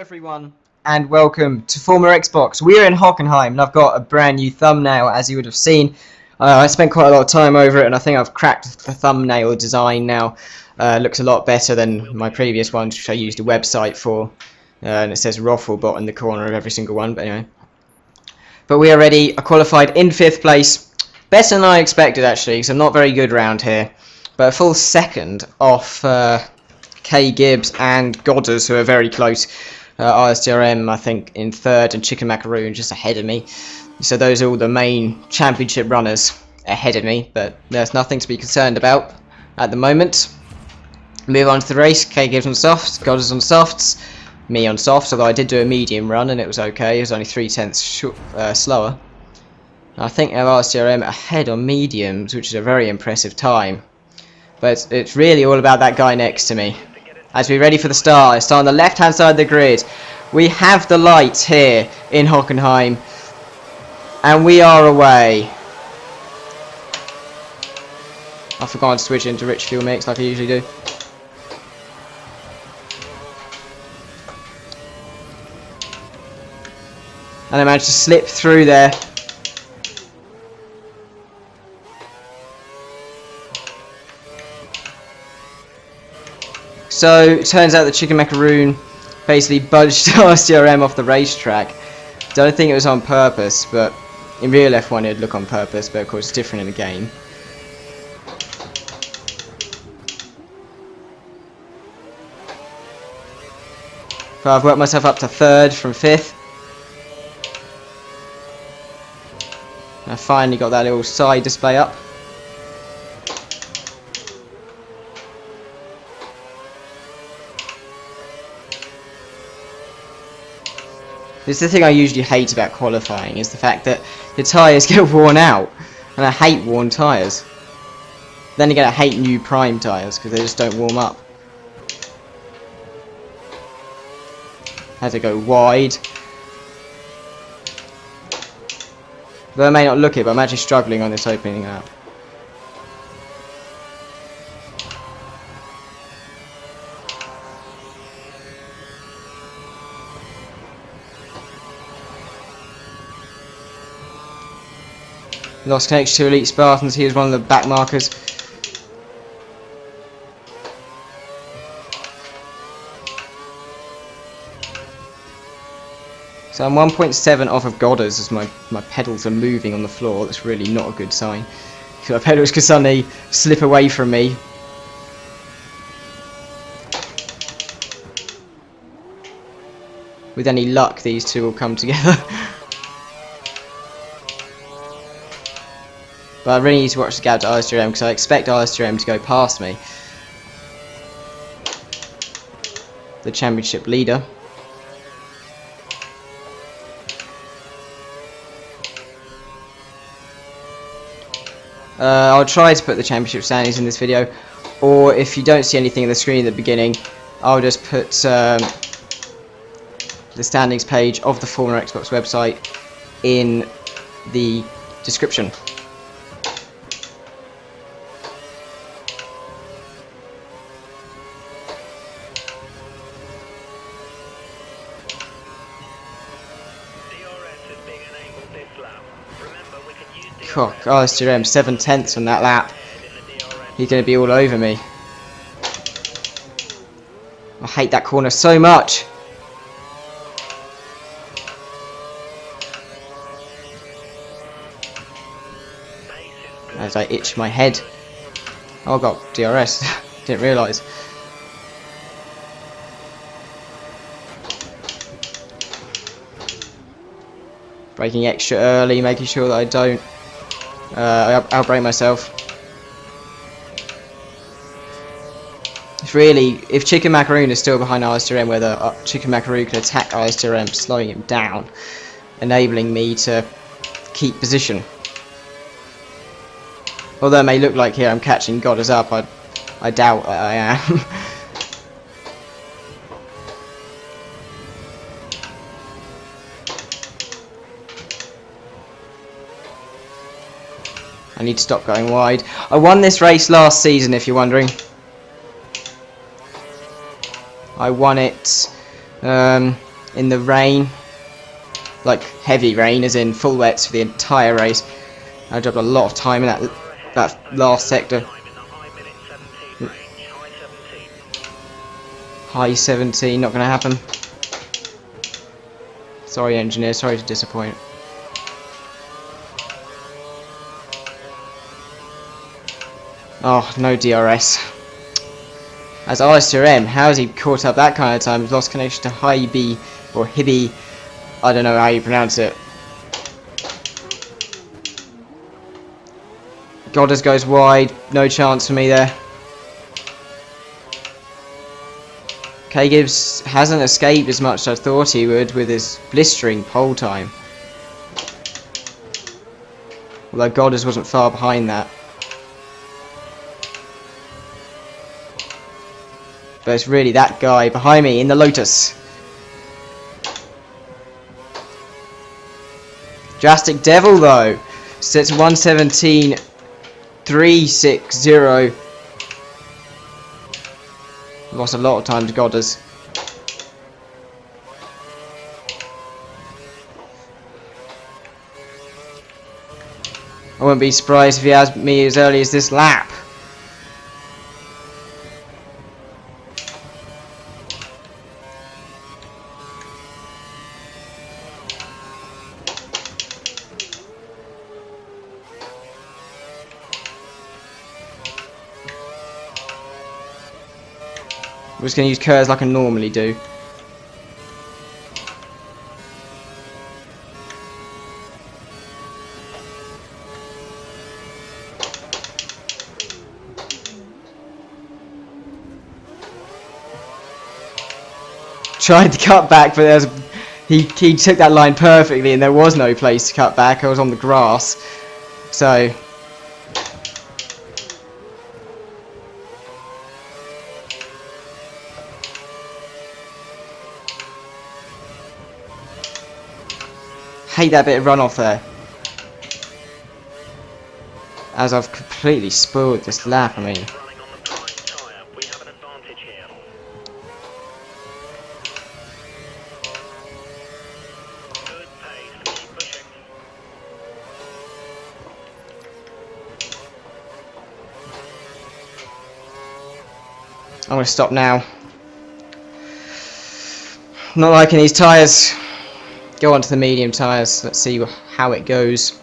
everyone, and welcome to Former Xbox. We're in Hockenheim, and I've got a brand new thumbnail, as you would have seen. I spent quite a lot of time over it, and I think I've cracked the thumbnail design now. It looks a lot better than my previous ones, which I used a website for, and it says Roffelbot in the corner of every single one, but anyway. But we are ready. I qualified in 5th place. Better than I expected, actually, because I'm not very good around here. But a full second off K Gibbs and Godders, who are very close. RSDRM, I think, in 3rd, and Chicken Macaroon just ahead of me. So those are all the main championship runners ahead of me, but there's nothing to be concerned about at the moment. Move on to the race. K Gibbs on softs, Godders on softs, me on softs, although I did do a medium run and it was okay. It was only 0.3 slower. I think RSDRM ahead on mediums, which is a very impressive time. But it's really all about that guy next to me. As we're ready for the start, I start on the left-hand side of the grid. We have the lights here in Hockenheim, and we are away. I forgot to switch into rich fuel mix like I usually do. And I managed to slip through there. So, it turns out that Chicken Macaroon basically budged RSDRM off the racetrack. Don't think it was on purpose, but in real F1 it'd look on purpose, but of course it's different in the game. So I've worked myself up to 3rd from 5th. I finally got that little side display up. This is the thing I usually hate about qualifying, is the fact that the tyres get worn out, and I hate worn tyres. Then again, I hate new prime tyres because they just don't warm up. Had to go wide. Though I may not look it, but I'm actually struggling on this opening up. Lost connection to Elite Spartans. He was one of the back markers. So I'm 1.7 off of Godders as my pedals are moving on the floor. That's really not a good sign. My pedals could suddenly slip away from me. With any luck, these two will come together. But I really need to watch the gap to RSDRM because I expect RSDRM to go past me. The championship leader. I'll try to put the championship standings in this video, or if you don't see anything on the screen at the beginning, I'll just put the standings page of the Former Xbox website in the description. Oh, RSDRM 7/10 on that lap. He's going to be all over me. I hate that corner so much. As I itch my head. Oh, I got DRS. Didn't realise. Braking extra early, making sure that I don't outbrake myself. It's really, if Chicken Macaroon is still behind RSDRM, whether Chicken Macaroon can attack RSDRM, slowing him down, enabling me to keep position. Although it may look like here I'm catching Godders up, I doubt I am. I need to stop going wide. I won this race last season, if you're wondering. I won it in the rain, like heavy rain, as in full wets for the entire race. I dropped a lot of time in that last sector. High 17, not going to happen. Sorry, engineer, sorry to disappoint. Oh, no DRS. As R10, how has he caught up that kind of time? He's lost connection to Hibby or Hibby. I don't know how you pronounce it. Goddard goes wide, no chance for me there. K-Gibbs hasn't escaped as much as I thought he would with his blistering pole time. Although Goddard wasn't far behind that. But it's really that guy behind me in the Lotus. Drastic Devil though sets 1:17.360. Lost a lot of time to Goddard. I wouldn't be surprised if he has me as early as this lap. I'm just going to use curves like I normally do. Tried to cut back, but he took that line perfectly and there was no place to cut back. I was on the grass. So hate that bit of runoff there, as I've completely spoiled this lap. I mean, I'm going to stop now. Not liking these tyres. Go on to the medium tyres. Let's see how it goes.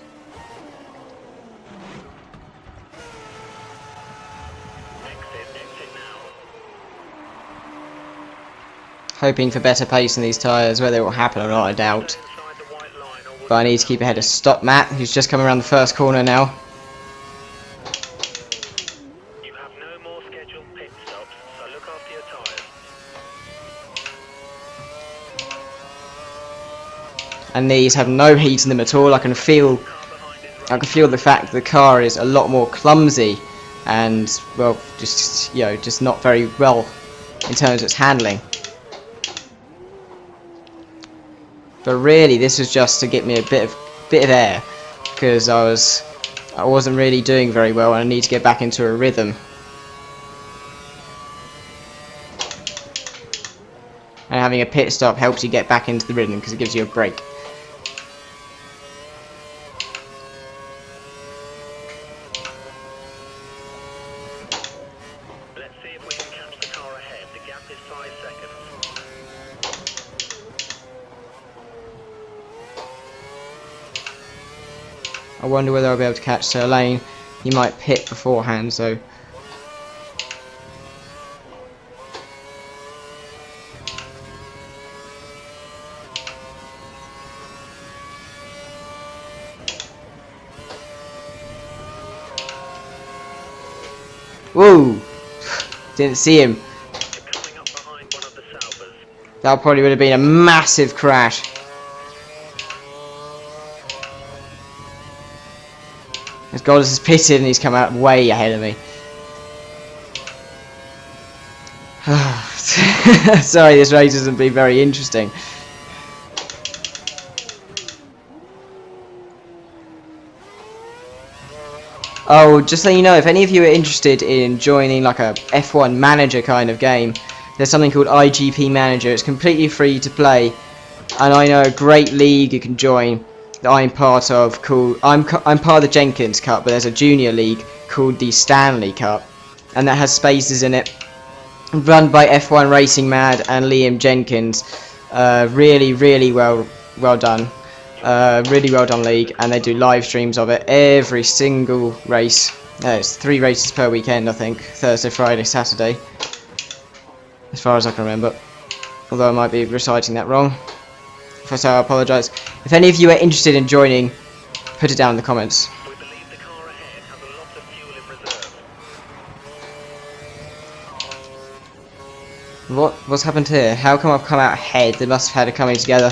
Hoping for better pace in these tyres. Whether it will happen or not, I doubt. But I need to keep ahead of Stop Matt, who's just coming around the first corner now. You have no more scheduled pit stops, so look after your tyres. And these have no heat in them at all. I can feel the fact that the car is a lot more clumsy and, well, just not very well in terms of its handling. But really, this was just to get me a bit of air, because I wasn't really doing very well and I need to get back into a rhythm. And having a pit stop helps you get back into the rhythm because it gives you a break. Let's see if we can catch the car ahead. The gap is 5 seconds. I wonder whether I'll be able to catch Sir Lane. He might pit beforehand, so. Whoa! Didn't see him. Coming up behind one of the Salvers. That probably would have been a massive crash. As Goddard has pitted and he's come out way ahead of me. Sorry, this race hasn't been very interesting. Oh, just so you know, if any of you are interested in joining like a F1 manager kind of game, there's something called IGP Manager. It's completely free to play, and I know a great league you can join that I'm part of called I'm part of the Jenkins Cup, but there's a junior league called the Stanley Cup, and that has spaces in it, run by F1 Racing Mad and Liam Jenkins. Really well done. Really well done league, and they do live streams of it every single race. It's 3 races per weekend, I think. Thursday, Friday, Saturday, as far as I can remember. Although I might be reciting that wrong. If I so, I apologise. If any of you are interested in joining, put it down in the comments. We believe the car ahead has a lot of fuel in reserve. What's happened here? How come I've come out ahead? They must have had it coming together.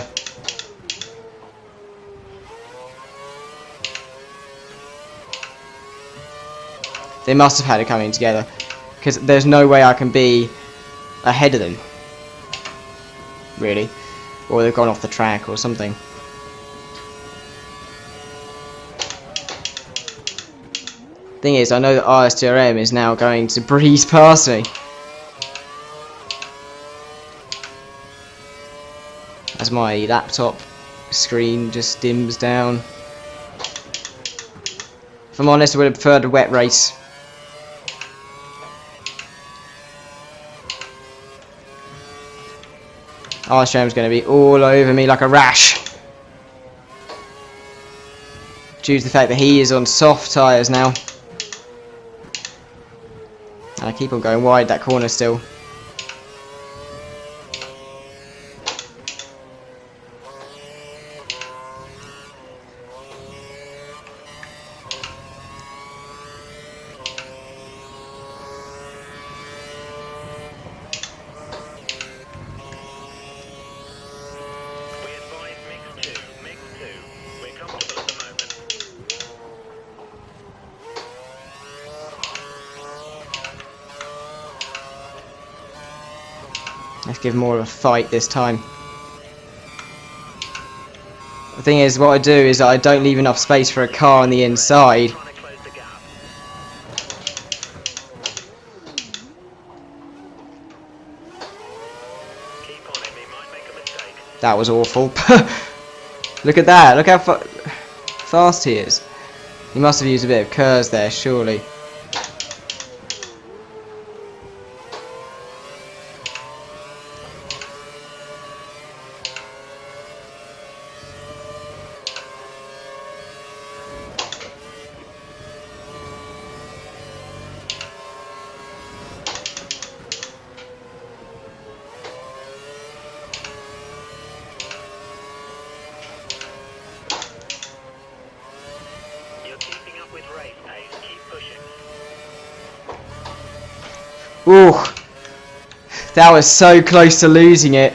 They must have had it coming together, because there's no way I can be ahead of them, really, or they've gone off the track or something. Thing is, I know that RSTRM is now going to breeze past me as my laptop screen just dims down. If I'm honest, I would have preferred a wet race. RSTRM's going to be all over me like a rash, due to the fact that he is on soft tyres now. And I keep on going wide that corner still. We advise mix 2. Mix 2. We're comfortable at the moment. Let's give more of a fight this time. The thing is, what I do is I don't leave enough space for a car on the inside. Trying to close the gap. Keep on him, he might make a mistake. That was awful. Look at that. Look how fast he is. He must have used a bit of curves there, surely. You're keeping up with race pace. Keep pushing. Ooh, that was so close to losing it.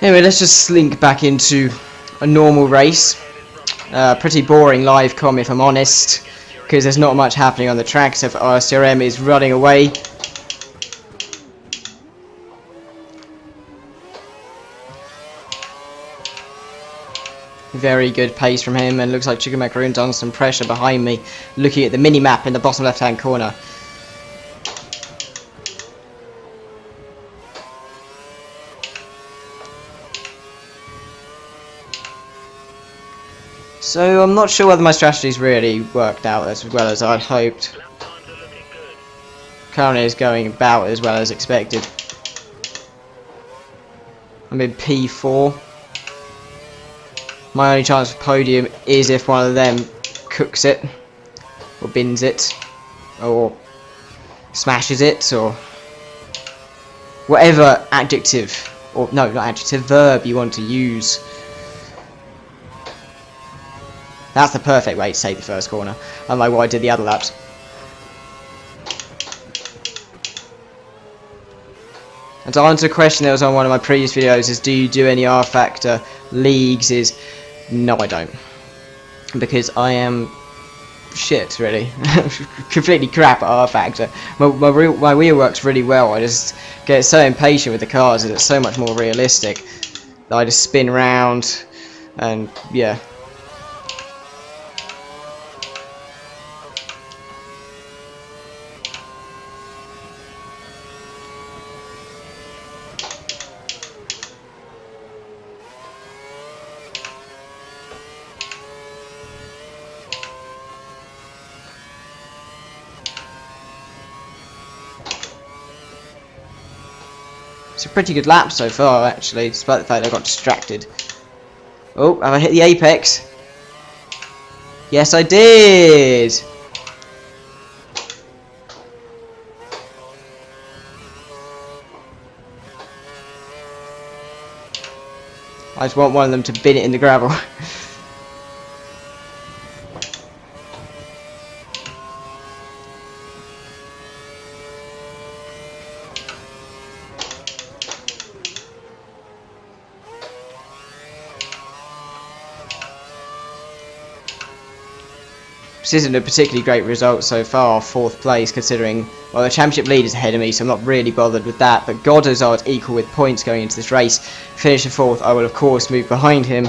Anyway, let's just slink back into a normal race. Pretty boring Live-Comm, if I'm honest, because there's not much happening on the track except for RSTRM is running away. Very good pace from him, and looks like Chicken Macaroon's on some pressure behind me, looking at the mini-map in the bottom left-hand corner. So I'm not sure whether my strategy's really worked out as well as I'd hoped. Lap times are looking good. Currently is going about as well as expected. I'm in P4. My only chance for podium is if one of them cooks it, or bins it, or smashes it, or whatever adjective, or no, not adjective, verb you want to use. That's the perfect way to take the first corner, unlike what I did the other laps. And to answer a question that was on one of my previous videos is, do you do any R Factor leagues, is no, I don't. Because I am shit, really. Completely crap at R factor. My wheel works really well. I just get so impatient with the cars, and it's so much more realistic. I just spin round, and yeah. It's a pretty good lap so far, actually, despite the fact I got distracted. Oh, have I hit the apex? Yes, I did! I just want one of them to bin it in the gravel. This isn't a particularly great result so far, 4th place, considering, well, the championship lead is ahead of me, so I'm not really bothered with that, but Goddard's equal with points going into this race. Finish in 4th, I will of course move behind him,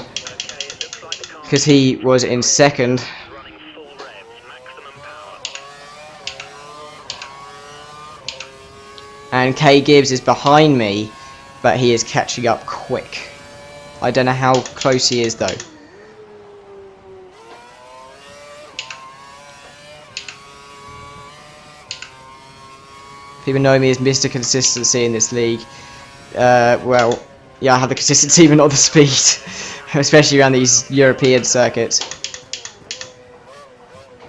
because he was in 2nd. Running full revs, maximum power. And K Gibbs is behind me, but he is catching up quick. I don't know how close he is though. People know me as Mr. Consistency in this league. Well, yeah, I have the consistency but not the speed, especially around these European circuits,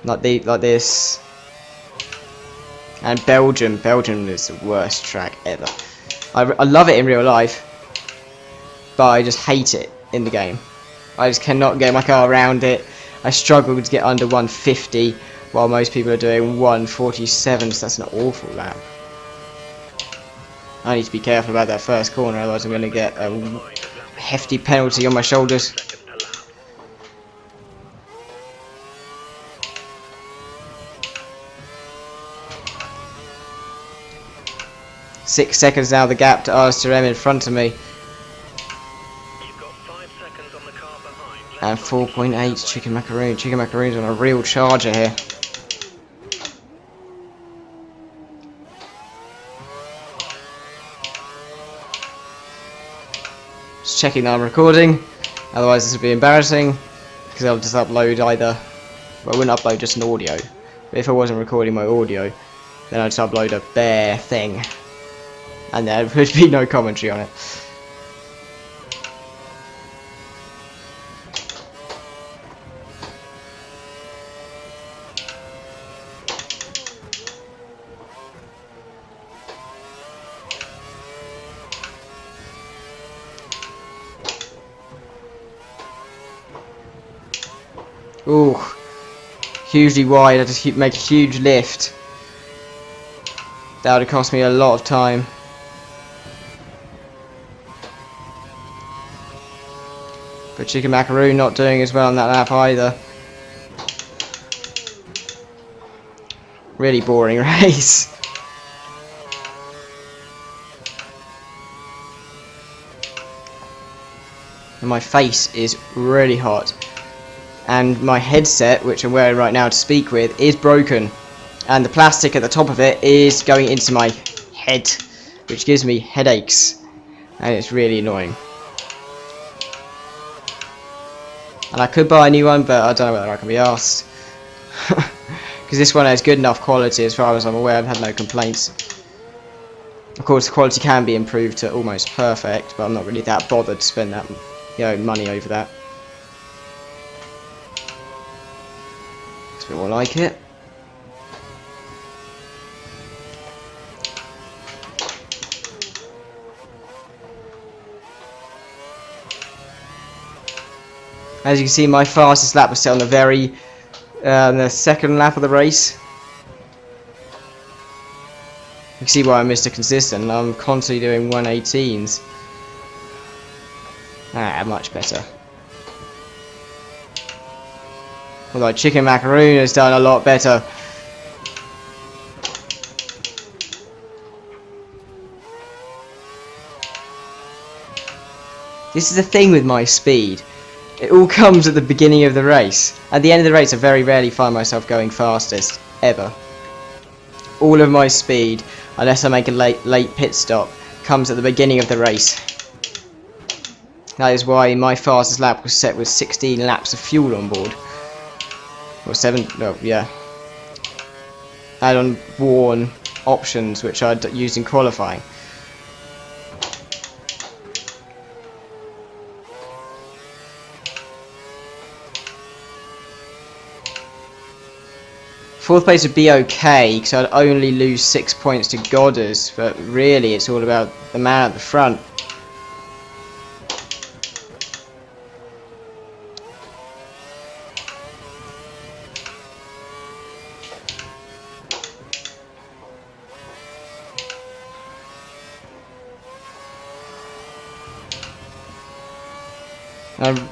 like this. And Belgium is the worst track ever. I love it in real life, but I just hate it in the game. I just cannot get my car around it. I struggle to get under 150, while most people are doing 147, so that's an awful lap. I need to be careful about that first corner, otherwise I'm going to get a hefty penalty on my shoulders. 6 seconds now, the gap to R10 in front of me. You've got 5 seconds on the car behind. And 4.8 Chicken Macaroon. Chicken Macaroon's on a real charger here. Just checking that I'm recording, otherwise this would be embarrassing, because I'll just upload either, well, I wouldn't upload just an audio, but if I wasn't recording my audio, then I'd just upload a bare thing, and there would be no commentary on it. Ooh, hugely wide. I just make a huge lift. That would have cost me a lot of time. But Chicken Macaroon not doing as well on that lap either. Really boring race. And my face is really hot. And my headset, which I'm wearing right now to speak with, is broken, and the plastic at the top of it is going into my head, which gives me headaches, and it's really annoying. And I could buy a new one, but I don't know whether I can be asked, because this one has good enough quality as far as I'm aware. I've had no complaints. Of course the quality can be improved to almost perfect, but I'm not really that bothered to spend that, money over that. A bit more like it. As you can see, my fastest lap was set on the the second lap of the race. You can see why I'm Mr. Consistent. I'm constantly doing 118s. Much better. Although Chicken Macaroon has done a lot better. This is the thing with my speed. It all comes at the beginning of the race. At the end of the race, I very rarely find myself going fastest, ever. All of my speed, unless I make a late pit stop, comes at the beginning of the race. That is why my fastest lap was set with 16 laps of fuel on board. Or 7, no, yeah. Add on worn options, which I'd used in qualifying. Fourth place would be okay, because I'd only lose 6 points to Godders, but really it's all about the man at the front.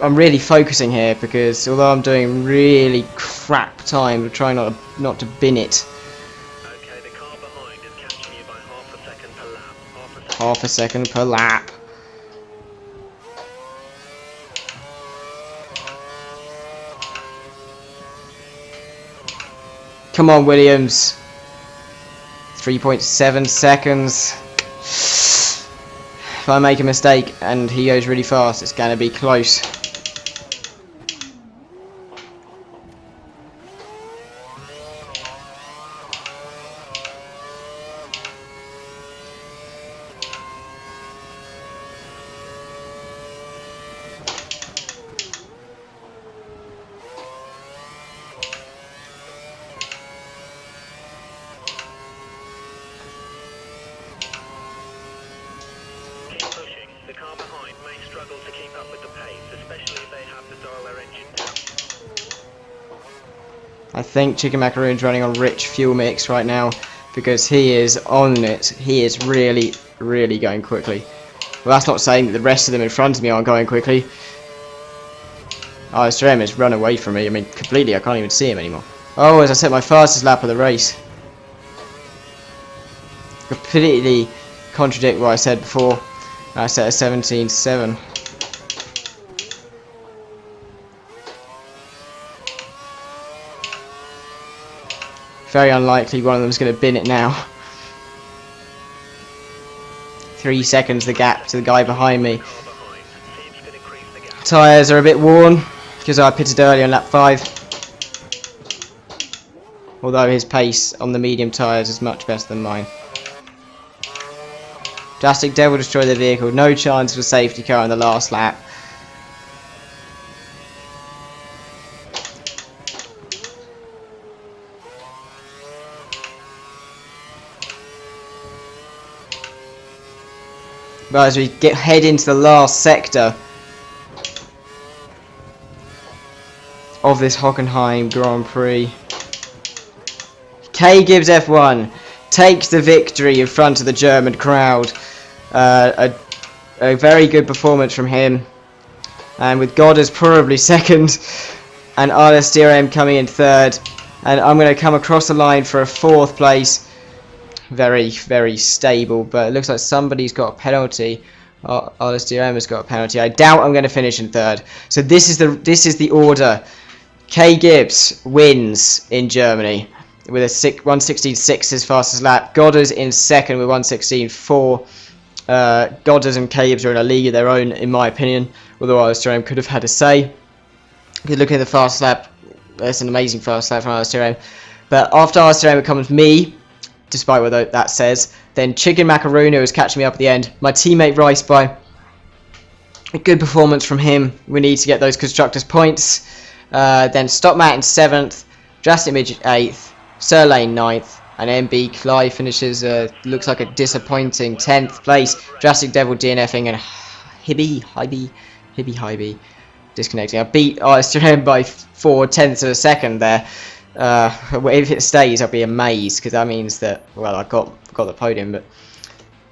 I'm really focusing here because although I'm doing really crap time, I'm trying not to bin it. Okay, the car behind is catching you by half a second per lap. Half a second per lap. Come on, Williams. 3.7 seconds. If I make a mistake and he goes really fast, it's going to be close. The car behind may struggle to keep up with the pace, especially if they have to dial their engine down. I think Chicken Macaroon's running on rich fuel mix right now because he is on it. He is really, really going quickly. Well, that's not saying that the rest of them in front of me aren't going quickly. R10 has run away from me. I mean, completely. I can't even see him anymore. Oh, as I set my fastest lap of the race. Completely contradict what I said before. I set a 17.7. Very unlikely one of them is going to bin it now. 3 seconds the gap to the guy behind me. Tyres are a bit worn because I pitted early on lap 5. Although his pace on the medium tyres is much better than mine. Drastic Devil destroyed the vehicle. No chance for safety car in the last lap. But as we head into the last sector of this Hockenheim Grand Prix, K Gibbs F1 takes the victory in front of the German crowd. A very good performance from him, and with Godders probably second and R10 coming in third, and I'm going to come across the line for a 4th place. Very, very stable, but it looks like somebody's got a penalty. R10 has got a penalty. I doubt I'm going to finish in third. So this is the order. K Gibbs wins in Germany with a 1:16.6 his fastest lap. Godders in second with 1:16.4. Godders and K Gibbs are in a league of their own, in my opinion. Although R10 could have had a say. If you look at the fast lap, that's an amazing fast lap from R10. But after R10 comes me, despite what that says. Then Chicken Macaroon, who was catching me up at the end. My teammate Rice by. A good performance from him. We need to get those constructors points. Then Stop Matt in 7th. Drastic Midget 8th. Sir Lane 9th. And MB Clive finishes, looks like a disappointing 10th place. Drastic Devil DNFing and Hibby disconnecting. I beat R10 by 4/10 of a second there. If it stays, I'll be amazed because that means that, well, I got the podium, but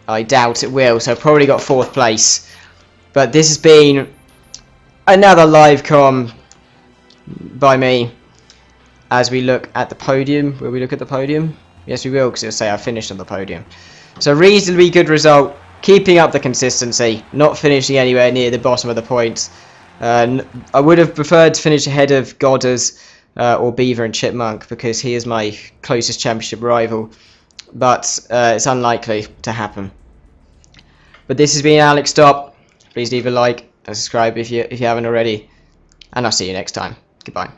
I doubt it will. So I probably got 4th place. But this has been another Live-Comm by me. as we look at the podium. Will we look at the podium? Yes, we will, because it'll say I finished on the podium. So reasonably good result, keeping up the consistency, not finishing anywhere near the bottom of the points. I would have preferred to finish ahead of Goddard or Beaver and Chipmunk, because he is my closest championship rival, but it's unlikely to happen. But this has been Alex Stop. Please leave a like and subscribe if you haven't already, and I'll see you next time. Goodbye.